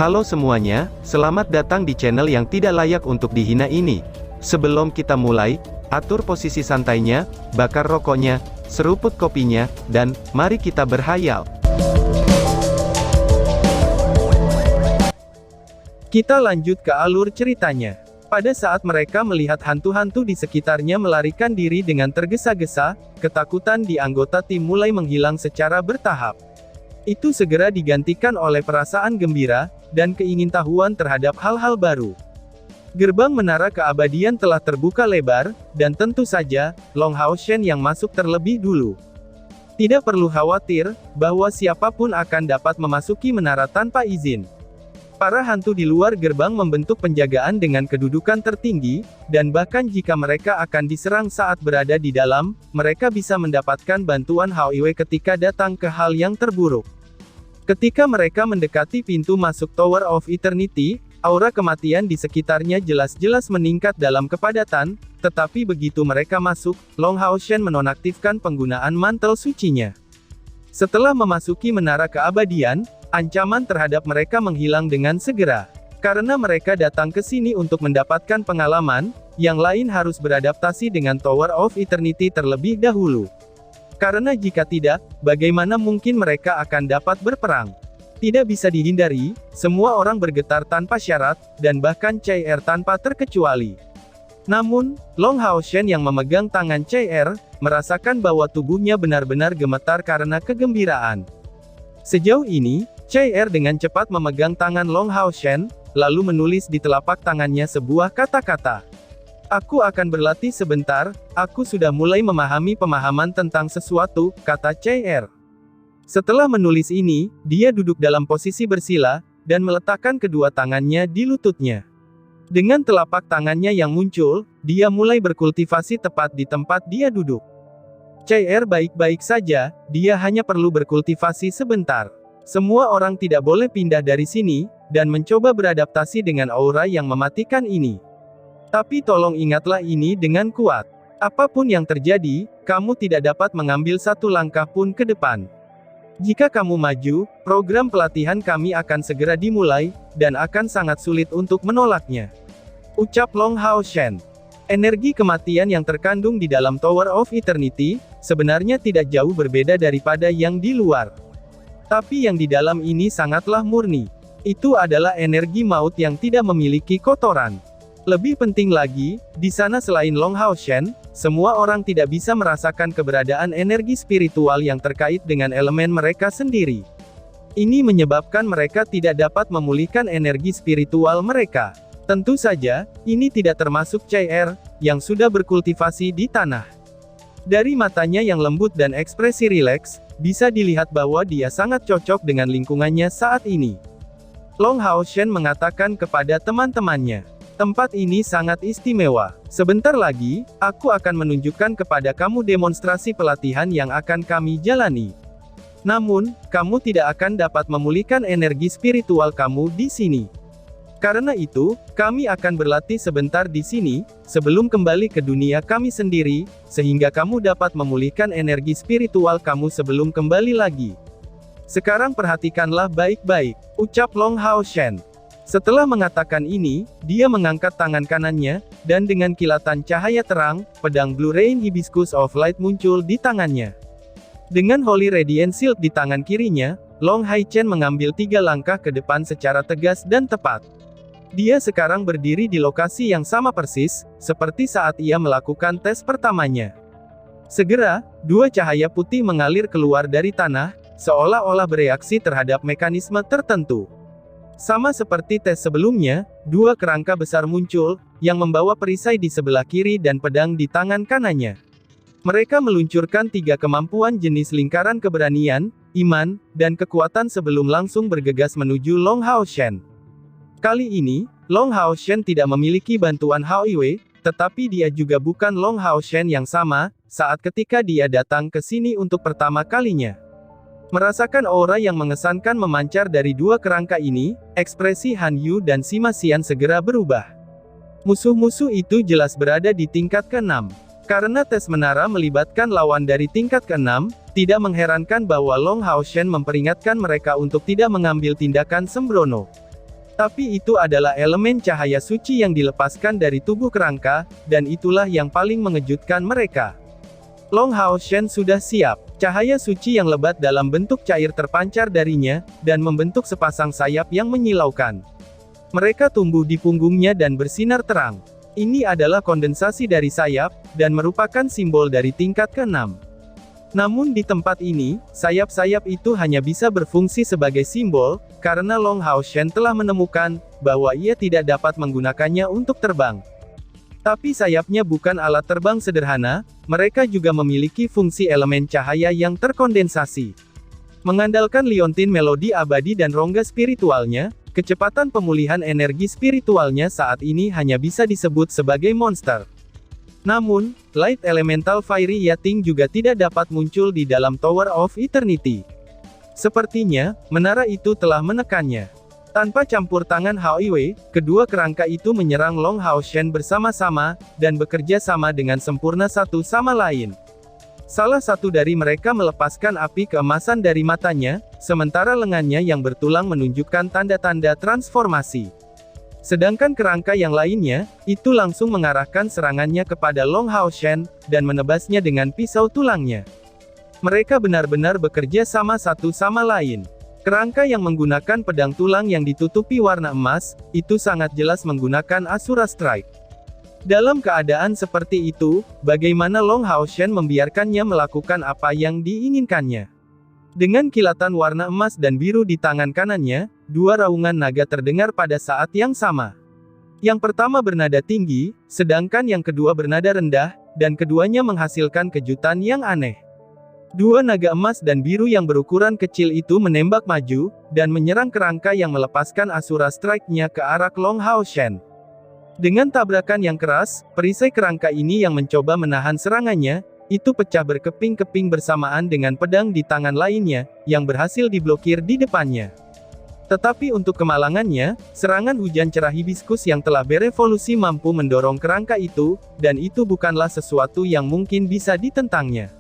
Halo semuanya, selamat datang di channel yang tidak layak untuk dihina ini. Sebelum kita mulai, atur posisi santainya, bakar rokoknya, seruput kopinya, dan mari kita berhayal. Kita lanjut ke alur ceritanya. Pada saat mereka melihat hantu-hantu di sekitarnya melarikan diri dengan tergesa-gesa, ketakutan di anggota tim mulai menghilang secara bertahap. Itu segera digantikan oleh perasaan gembira, dan keingintahuan terhadap hal-hal baru. Gerbang menara keabadian telah terbuka lebar, dan tentu saja, Long Hao Shen yang masuk terlebih dulu. Tidak perlu khawatir, bahwa siapapun akan dapat memasuki menara tanpa izin. Para hantu di luar gerbang membentuk penjagaan dengan kedudukan tertinggi, dan bahkan jika mereka akan diserang saat berada di dalam, mereka bisa mendapatkan bantuan Hao Iwe ketika datang ke hal yang terburuk. Ketika mereka mendekati pintu masuk Tower of Eternity, aura kematian di sekitarnya jelas-jelas meningkat dalam kepadatan, tetapi begitu mereka masuk, Long Hao Shen menonaktifkan penggunaan mantel sucinya. Setelah memasuki menara keabadian, ancaman terhadap mereka menghilang dengan segera. Karena mereka datang ke sini untuk mendapatkan pengalaman, yang lain harus beradaptasi dengan Tower of Eternity terlebih dahulu. Karena jika tidak, bagaimana mungkin mereka akan dapat berperang? Tidak bisa dihindari, semua orang bergetar tanpa syarat, dan bahkan CR tanpa terkecuali. Namun, Long Hao Shen yang memegang tangan CR, merasakan bahwa tubuhnya benar-benar gemetar karena kegembiraan. Sejauh ini, CR dengan cepat memegang tangan Long Hao Shen, lalu menulis di telapak tangannya sebuah kata-kata. Aku akan berlatih sebentar, aku sudah mulai memahami pemahaman tentang sesuatu, kata CR. Setelah menulis ini, dia duduk dalam posisi bersila, dan meletakkan kedua tangannya di lututnya. Dengan telapak tangannya yang muncul, dia mulai berkultivasi tepat di tempat dia duduk. CR baik-baik saja, dia hanya perlu berkultivasi sebentar. Semua orang tidak boleh pindah dari sini, dan mencoba beradaptasi dengan aura yang mematikan ini. Tapi tolong ingatlah ini dengan kuat. Apapun yang terjadi, kamu tidak dapat mengambil satu langkah pun ke depan. Jika kamu maju, program pelatihan kami akan segera dimulai, dan akan sangat sulit untuk menolaknya. Ucap Long Hao Shen. Energi kematian yang terkandung di dalam Tower of Eternity, sebenarnya tidak jauh berbeda daripada yang di luar. Tapi yang di dalam ini sangatlah murni. Itu adalah energi maut yang tidak memiliki kotoran. Lebih penting lagi, di sana selain Long Hao Shen, semua orang tidak bisa merasakan keberadaan energi spiritual yang terkait dengan elemen mereka sendiri. Ini menyebabkan mereka tidak dapat memulihkan energi spiritual mereka. Tentu saja, ini tidak termasuk CR, yang sudah berkultivasi di tanah. Dari matanya yang lembut dan ekspresi rileks, bisa dilihat bahwa dia sangat cocok dengan lingkungannya saat ini. Long Hao Shen mengatakan kepada teman-temannya. Tempat ini sangat istimewa. Sebentar lagi, aku akan menunjukkan kepada kamu demonstrasi pelatihan yang akan kami jalani. Namun, kamu tidak akan dapat memulihkan energi spiritual kamu di sini. Karena itu, kami akan berlatih sebentar di sini, sebelum kembali ke dunia kami sendiri, sehingga kamu dapat memulihkan energi spiritual kamu sebelum kembali lagi. Sekarang perhatikanlah baik-baik, ucap Long Hao Shen. Setelah mengatakan ini, dia mengangkat tangan kanannya, dan dengan kilatan cahaya terang, pedang Blue Rain Hibiscus of Light muncul di tangannya. Dengan Holy Radiant Shield di tangan kirinya, Long Hai Chen mengambil 3 langkah ke depan secara tegas dan tepat. Dia sekarang berdiri di lokasi yang sama persis, seperti saat ia melakukan tes pertamanya. Segera, 2 cahaya putih mengalir keluar dari tanah, seolah-olah bereaksi terhadap mekanisme tertentu. Sama seperti tes sebelumnya, 2 kerangka besar muncul, yang membawa perisai di sebelah kiri dan pedang di tangan kanannya. Mereka meluncurkan 3 kemampuan jenis lingkaran keberanian, iman, dan kekuatan sebelum langsung bergegas menuju Long Hao Shen. Kali ini, Long Hao Shen tidak memiliki bantuan Hao Iwe, tetapi dia juga bukan Long Hao Shen yang sama, saat ketika dia datang ke sini untuk pertama kalinya. Merasakan aura yang mengesankan memancar dari 2 kerangka ini, ekspresi Han Yu dan Sima Xian segera berubah. Musuh-musuh itu jelas berada di tingkat ke-6. Karena tes menara melibatkan lawan dari tingkat ke-6, tidak mengherankan bahwa Long Hao Shen memperingatkan mereka untuk tidak mengambil tindakan sembrono. Tapi itu adalah elemen cahaya suci yang dilepaskan dari tubuh kerangka, dan itulah yang paling mengejutkan mereka. Long Hao Shen sudah siap. Cahaya suci yang lebat dalam bentuk cair terpancar darinya, dan membentuk sepasang sayap yang menyilaukan. Mereka tumbuh di punggungnya dan bersinar terang. Ini adalah kondensasi dari sayap, dan merupakan simbol dari tingkat ke-6. Namun di tempat ini, sayap-sayap itu hanya bisa berfungsi sebagai simbol, karena Long Hao Shen telah menemukan, bahwa ia tidak dapat menggunakannya untuk terbang. Tapi sayapnya bukan alat terbang sederhana, mereka juga memiliki fungsi elemen cahaya yang terkondensasi. Mengandalkan liontin melodi abadi dan rongga spiritualnya, kecepatan pemulihan energi spiritualnya saat ini hanya bisa disebut sebagai monster. Namun, Light Elemental Fiery Yating juga tidak dapat muncul di dalam Tower of Eternity. Sepertinya, menara itu telah menekannya. Tanpa campur tangan Hao Yue, kedua kerangka itu menyerang Long Hao Shen bersama-sama, dan bekerja sama dengan sempurna satu sama lain. Salah satu dari mereka melepaskan api keemasan dari matanya, sementara lengannya yang bertulang menunjukkan tanda-tanda transformasi. Sedangkan kerangka yang lainnya, itu langsung mengarahkan serangannya kepada Long Hao Shen, dan menebasnya dengan pisau tulangnya. Mereka benar-benar bekerja sama satu sama lain. Kerangka yang menggunakan pedang tulang yang ditutupi warna emas, itu sangat jelas menggunakan Asura Strike. Dalam keadaan seperti itu, bagaimana Long Hao Shen membiarkannya melakukan apa yang diinginkannya? Dengan kilatan warna emas dan biru di tangan kanannya, dua raungan naga terdengar pada saat yang sama. Yang pertama bernada tinggi, sedangkan yang kedua bernada rendah, dan keduanya menghasilkan kejutan yang aneh. Dua naga emas dan biru yang berukuran kecil itu menembak maju, dan menyerang kerangka yang melepaskan Asura Strike-nya ke arah Long Hao Shen. Dengan tabrakan yang keras, perisai kerangka ini yang mencoba menahan serangannya, itu pecah berkeping-keping bersamaan dengan pedang di tangan lainnya, yang berhasil diblokir di depannya. Tetapi untuk kemalangannya, serangan hujan cerah hibiskus yang telah berevolusi mampu mendorong kerangka itu, dan itu bukanlah sesuatu yang mungkin bisa ditentangnya.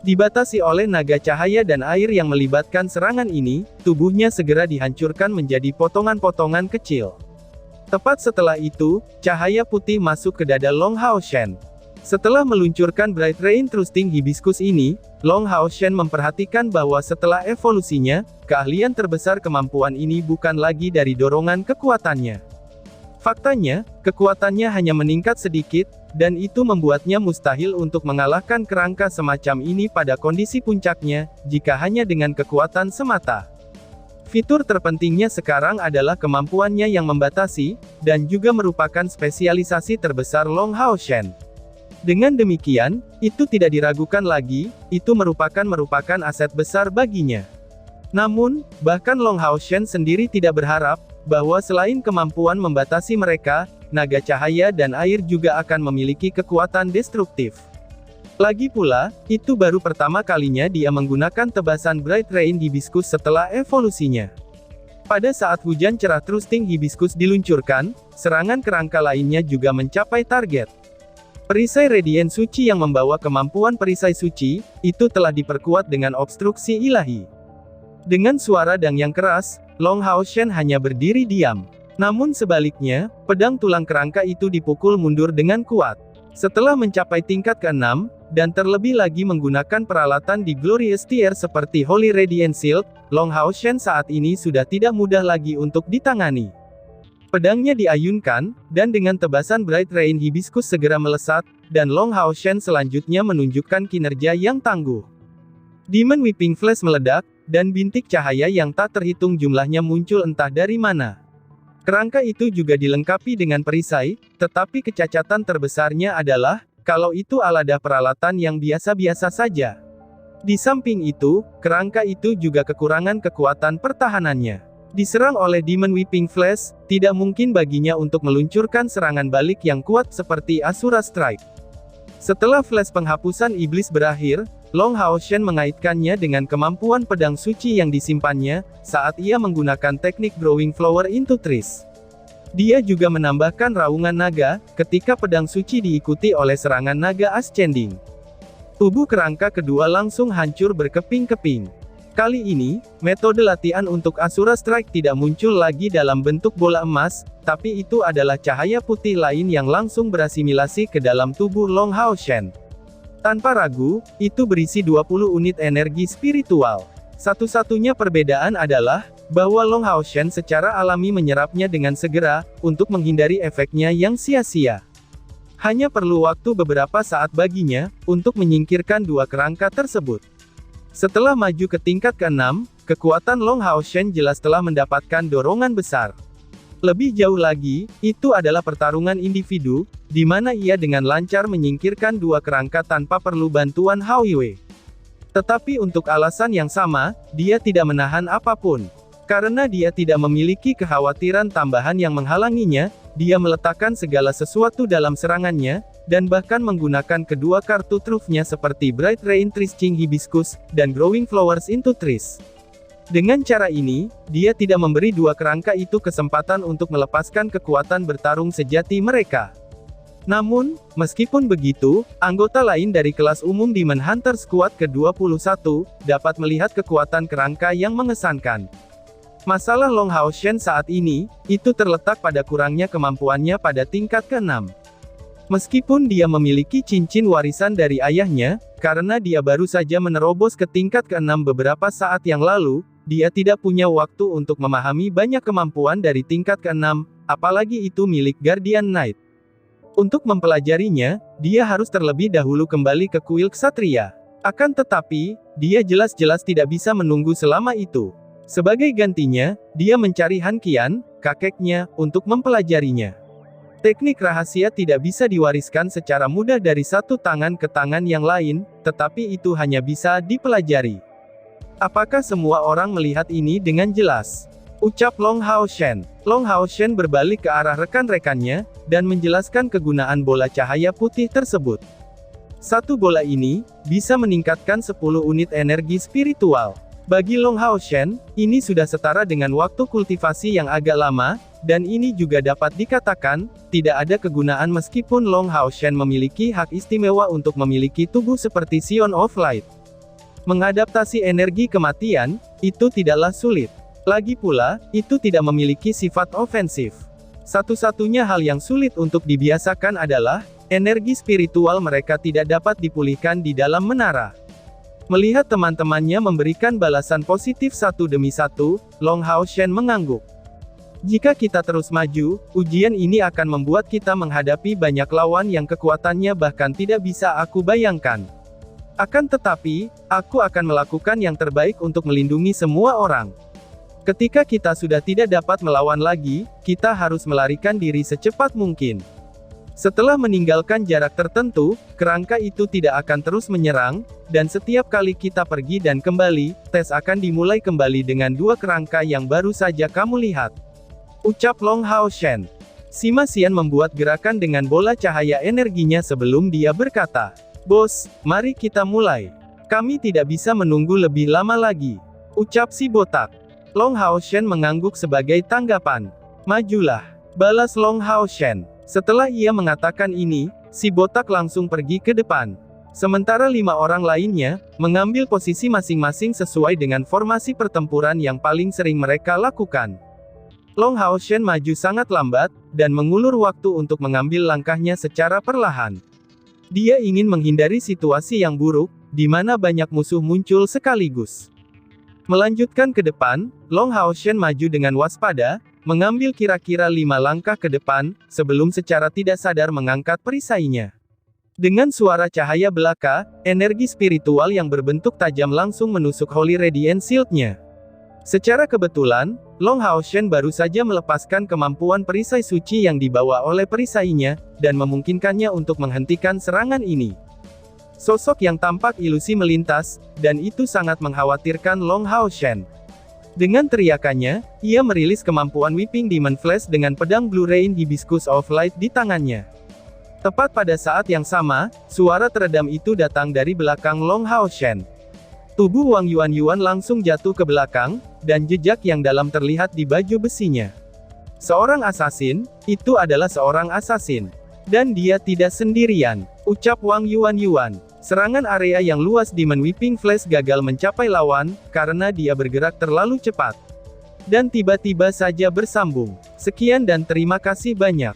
Dibatasi oleh naga cahaya dan air yang melibatkan serangan ini, tubuhnya segera dihancurkan menjadi potongan-potongan kecil. Tepat setelah itu, cahaya putih masuk ke dada Long Hao Shen. Setelah meluncurkan Bright Rain Trusting Hibiscus ini, Long Hao Shen memperhatikan bahwa setelah evolusinya, keahlian terbesar kemampuan ini bukan lagi dari dorongan kekuatannya. Faktanya, kekuatannya hanya meningkat sedikit, dan itu membuatnya mustahil untuk mengalahkan kerangka semacam ini pada kondisi puncaknya, jika hanya dengan kekuatan semata. Fitur terpentingnya sekarang adalah kemampuannya yang membatasi, dan juga merupakan spesialisasi terbesar Long Hao Shen. Dengan demikian, itu tidak diragukan lagi, itu merupakan aset besar baginya. Namun, bahkan Long Hao Shen sendiri tidak berharap, bahwa selain kemampuan membatasi mereka, naga cahaya dan air juga akan memiliki kekuatan destruktif. Lagi pula, itu baru pertama kalinya dia menggunakan tebasan Bright Rain Hibiscus setelah evolusinya. Pada saat hujan cerah Trusting Hibiscus diluncurkan, serangan kerangka lainnya juga mencapai target. Perisai Radiant Suci yang membawa kemampuan perisai suci, itu telah diperkuat dengan obstruksi ilahi. Dengan suara dang yang keras, Long Hao Shen hanya berdiri diam. Namun sebaliknya, pedang tulang kerangka itu dipukul mundur dengan kuat. Setelah mencapai tingkat ke-6, dan terlebih lagi menggunakan peralatan di Glorious Tier seperti Holy Radiant Shield, Long Hao Shen saat ini sudah tidak mudah lagi untuk ditangani. Pedangnya diayunkan, dan dengan tebasan Bright Rain Hibiscus segera melesat, dan Long Hao Shen selanjutnya menunjukkan kinerja yang tangguh. Demon Whipping Flash meledak, dan bintik cahaya yang tak terhitung jumlahnya muncul entah dari mana. Kerangka itu juga dilengkapi dengan perisai, tetapi kecacatan terbesarnya adalah, kalau itu adalah peralatan yang biasa-biasa saja. Di samping itu, kerangka itu juga kekurangan kekuatan pertahanannya. Diserang oleh Demon Whipping Flash, tidak mungkin baginya untuk meluncurkan serangan balik yang kuat seperti Asura Strike. Setelah flash penghapusan iblis berakhir, Long Hao Shen mengaitkannya dengan kemampuan pedang suci yang disimpannya, saat ia menggunakan teknik Growing Flower into Trees. Dia juga menambahkan raungan naga, ketika pedang suci diikuti oleh serangan naga ascending. Tubuh kerangka kedua langsung hancur berkeping-keping. Kali ini, metode latihan untuk Asura Strike tidak muncul lagi dalam bentuk bola emas, tapi itu adalah cahaya putih lain yang langsung berasimilasi ke dalam tubuh Long Hao Shen. Tanpa ragu, itu berisi 20 unit energi spiritual. Satu-satunya perbedaan adalah, bahwa Long Hao Shen secara alami menyerapnya dengan segera, untuk menghindari efeknya yang sia-sia. Hanya perlu waktu beberapa saat baginya, untuk menyingkirkan dua kerangka tersebut. Setelah maju ke tingkat ke-6, kekuatan Long Hao Shen jelas telah mendapatkan dorongan besar. Lebih jauh lagi, itu adalah pertarungan individu, di mana ia dengan lancar menyingkirkan dua kerangka tanpa perlu bantuan Hao Yue. Tetapi untuk alasan yang sama, dia tidak menahan apapun. Karena dia tidak memiliki kekhawatiran tambahan yang menghalanginya, dia meletakkan segala sesuatu dalam serangannya, dan bahkan menggunakan kedua kartu truf-nya seperti Bright Rain Trishing Hibiscus, dan Growing Flowers into Trees. Dengan cara ini, dia tidak memberi dua kerangka itu kesempatan untuk melepaskan kekuatan bertarung sejati mereka. Namun, meskipun begitu, anggota lain dari kelas umum Demon Hunter Squad ke-21, dapat melihat kekuatan kerangka yang mengesankan. Masalah Long Hao Shen saat ini, itu terletak pada kurangnya kemampuannya pada tingkat ke-6. Meskipun dia memiliki cincin warisan dari ayahnya, karena dia baru saja menerobos ke tingkat ke-6 beberapa saat yang lalu, dia tidak punya waktu untuk memahami banyak kemampuan dari tingkat ke-6, apalagi itu milik Guardian Knight. Untuk mempelajarinya, dia harus terlebih dahulu kembali ke kuil ksatria. Akan tetapi, dia jelas-jelas tidak bisa menunggu selama itu. Sebagai gantinya, dia mencari Han Qian, kakeknya, untuk mempelajarinya. Teknik rahasia tidak bisa diwariskan secara mudah dari satu tangan ke tangan yang lain, tetapi itu hanya bisa dipelajari. Apakah semua orang melihat ini dengan jelas? Ucap Long Hao Shen. Long Hao Shen berbalik ke arah rekan-rekannya, dan menjelaskan kegunaan bola cahaya putih tersebut. Satu bola ini, bisa meningkatkan 10 unit energi spiritual. Bagi Long Hao Shen, ini sudah setara dengan waktu kultivasi yang agak lama, dan ini juga dapat dikatakan, tidak ada kegunaan meskipun Long Hao Shen memiliki hak istimewa untuk memiliki tubuh seperti Sion of Light. Mengadaptasi energi kematian, itu tidaklah sulit. Lagi pula, itu tidak memiliki sifat ofensif. Satu-satunya hal yang sulit untuk dibiasakan adalah, energi spiritual mereka tidak dapat dipulihkan di dalam menara. Melihat teman-temannya memberikan balasan positif satu demi satu, Long Hao Shen mengangguk. Jika kita terus maju, ujian ini akan membuat kita menghadapi banyak lawan yang kekuatannya bahkan tidak bisa aku bayangkan. Akan tetapi, aku akan melakukan yang terbaik untuk melindungi semua orang. Ketika kita sudah tidak dapat melawan lagi, kita harus melarikan diri secepat mungkin. Setelah meninggalkan jarak tertentu, kerangka itu tidak akan terus menyerang, dan setiap kali kita pergi dan kembali, tes akan dimulai kembali dengan dua kerangka yang baru saja kamu lihat. Ucap Long Hao Shen. Sima Xian membuat gerakan dengan bola cahaya energinya sebelum dia berkata, "Bos, mari kita mulai. Kami tidak bisa menunggu lebih lama lagi." Ucap si botak. Long Hao Shen mengangguk sebagai tanggapan. "Majulah," balas Long Hao Shen. Setelah ia mengatakan ini, si botak langsung pergi ke depan. Sementara 5 orang lainnya, mengambil posisi masing-masing sesuai dengan formasi pertempuran yang paling sering mereka lakukan. Long Hao Shen maju sangat lambat, dan mengulur waktu untuk mengambil langkahnya secara perlahan. Dia ingin menghindari situasi yang buruk, di mana banyak musuh muncul sekaligus. Melanjutkan ke depan, Long Hao Shen maju dengan waspada, mengambil kira-kira 5 langkah ke depan, sebelum secara tidak sadar mengangkat perisainya. Dengan suara cahaya belaka, energi spiritual yang berbentuk tajam langsung menusuk Holy Radiant Shield-nya. Secara kebetulan, Long Hao Shen baru saja melepaskan kemampuan perisai suci yang dibawa oleh perisainya, dan memungkinkannya untuk menghentikan serangan ini. Sosok yang tampak ilusi melintas, dan itu sangat mengkhawatirkan Long Hao Shen. Dengan teriakannya, ia merilis kemampuan Weeping Demon Flash dengan pedang Blue Rain Hibiscus of Light di tangannya. Tepat pada saat yang sama, suara teredam itu datang dari belakang Long Hao Shen. Tubuh Wang Yuan langsung jatuh ke belakang, dan jejak yang dalam terlihat di baju besinya. Seorang asasin, itu adalah seorang asasin. Dan dia tidak sendirian, ucap Wang Yuan. Serangan area yang luas Demon Whipping Flash gagal mencapai lawan, karena dia bergerak terlalu cepat. Dan tiba-tiba saja bersambung. Sekian dan terima kasih banyak.